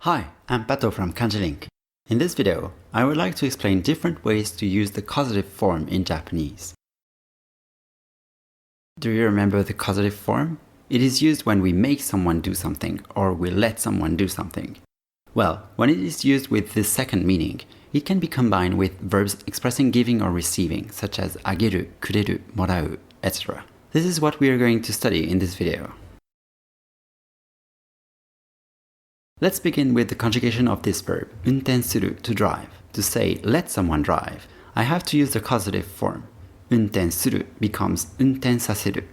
Hi, I'm Pato from KanjiLink. In this video, I would like to explain different ways to use the causative form in Japanese. Do you remember the causative form? It is used when we make someone do something or we let someone do something. Well, when it is used with this second meaning, it can be combined with verbs expressing giving or receiving, such as ageru, kureru, morau, etc. This is what we are going to study in this video. Let's begin with the conjugation of this verb, unten suru, to drive. To say let someone drive, I have to use the causative form. Unten suru becomes unten saseru.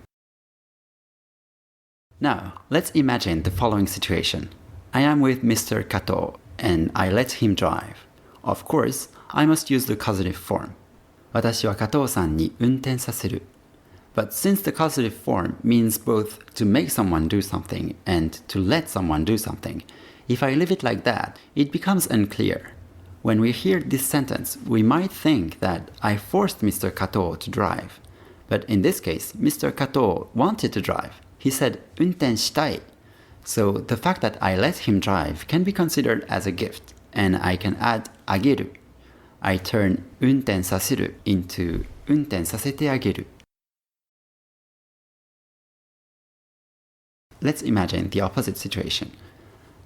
Now, let's imagine the following situation. I am with Mr. Kato and I let him drive. Of course, I must use the causative form. 私は加藤さんに運転させる. But since the causative form means both to make someone do something and to let someone do something, if I leave it like that, it becomes unclear. When we hear this sentence, we might think that I forced Mr. Kato to drive. But in this case, Mr. Kato wanted to drive. He said, 運転したい. So the fact that I let him drive can be considered as a gift, and I can add ageru. I turn 運転させる into 運転させてあげる. Let's imagine the opposite situation.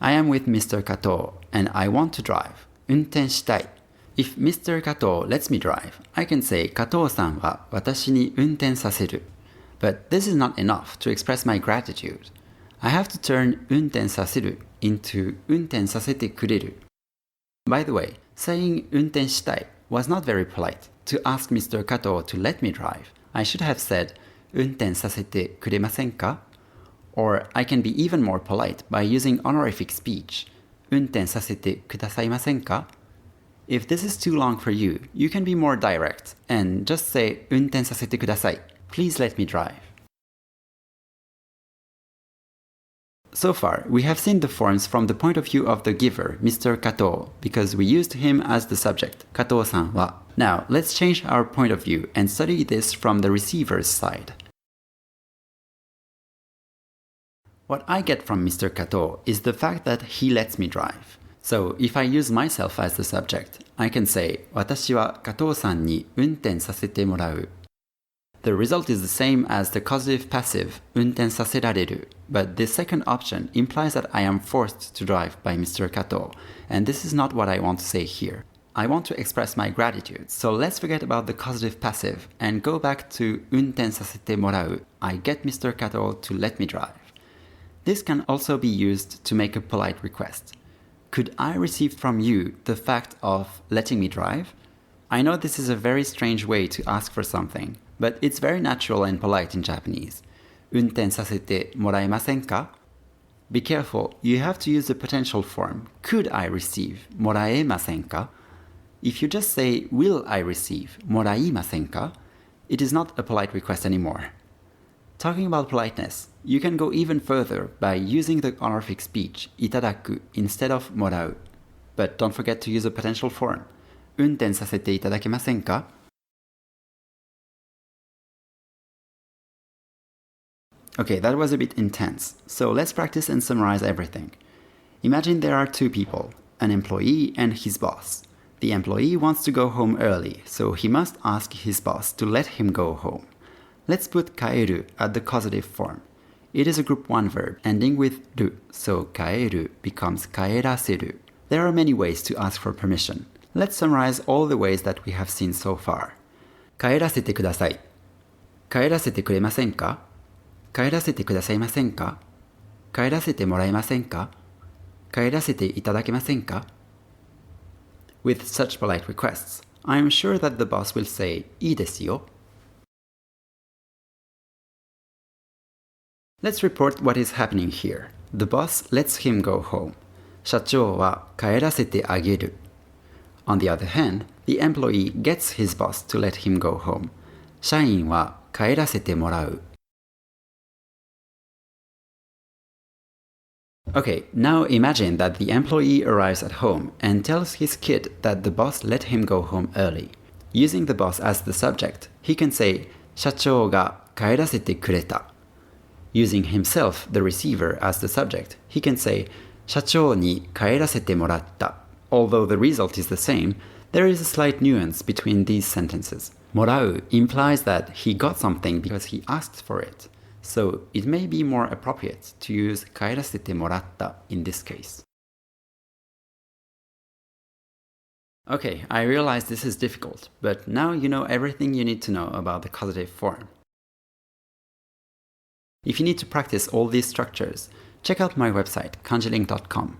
I am with Mr. Kato and I want to drive. 運転したい. If Mr. Kato lets me drive, I can say 加藤さんは私に運転させる. But this is not enough to express my gratitude. I have to turn 運転させる into 運転させてくれる. By the way, saying 運転したい was not very polite. To ask Mr. Kato to let me drive, I should have said 運転させてくれませんか? Or I can be even more polite by using honorific speech. 運転させてくださいませんか? If this is too long for you, you can be more direct and just say 運転させてください. Please let me drive. So far, we have seen the forms from the point of view of the giver, Mr. Kato, because we used him as the subject, 加藤さんは. Now, let's change our point of view and study this from the receiver's side. What I get from Mr. Kato is the fact that he lets me drive. So if I use myself as the subject, I can say 私は加藤さんに運転させてもらう. The result is the same as the causative passive 運転させられる, but this second option implies that I am forced to drive by Mr. Kato, and this is not what I want to say here. I want to express my gratitude, so let's forget about the causative passive and go back to 運転させてもらう. I get Mr. Kato to let me drive. This can also be used to make a polite request. Could I receive from you the fact of letting me drive? I know this is a very strange way to ask for something, but it's very natural and polite in Japanese. 運転させてもらえませんか? Be careful, you have to use the potential form. Could I receive もらえませんか? If you just say will I receive もらいませんか? It is not a polite request anymore. Talking about politeness, you can go even further by using the honorific speech いただく instead of もらう. But don't forget to use a potential form. 運転させていただけませんか? Okay, that was a bit intense, so let's practice and summarize everything. Imagine there are two people, an employee and his boss. The employee wants to go home early, so he must ask his boss to let him go home. Let's put kaeru at the causative form. It is a group 1 verb ending with ru, so kaeru becomes kaeraseru. There are many ways to ask for permission. Let's summarize all the ways that we have seen so far. 帰らせてください. 帰らせてくれませんか? 帰らせてくださいませんか? 帰らせてもらえませんか? 帰らせていただけませんか? With such polite requests, I am sure that the boss will say いいですよ. Let's report what is happening here. The boss lets him go home. 社長は帰らせてあげる. On the other hand, the employee gets his boss to let him go home. 社員は帰らせてもらう. Okay, now imagine that the employee arrives at home and tells his kid that the boss let him go home early. Using the boss as the subject, he can say 社長が帰らせてくれた. Using himself, the receiver, as the subject, he can say 社長に帰らせてもらった。Although the result is the same, there is a slight nuance between these sentences. もらう implies that he got something because he asked for it. So it may be more appropriate to use 帰らせてもらった in this case. Okay, I realize this is difficult, but now you know everything you need to know about the causative form. If you need to practice all these structures, check out my website, kanjilink.com.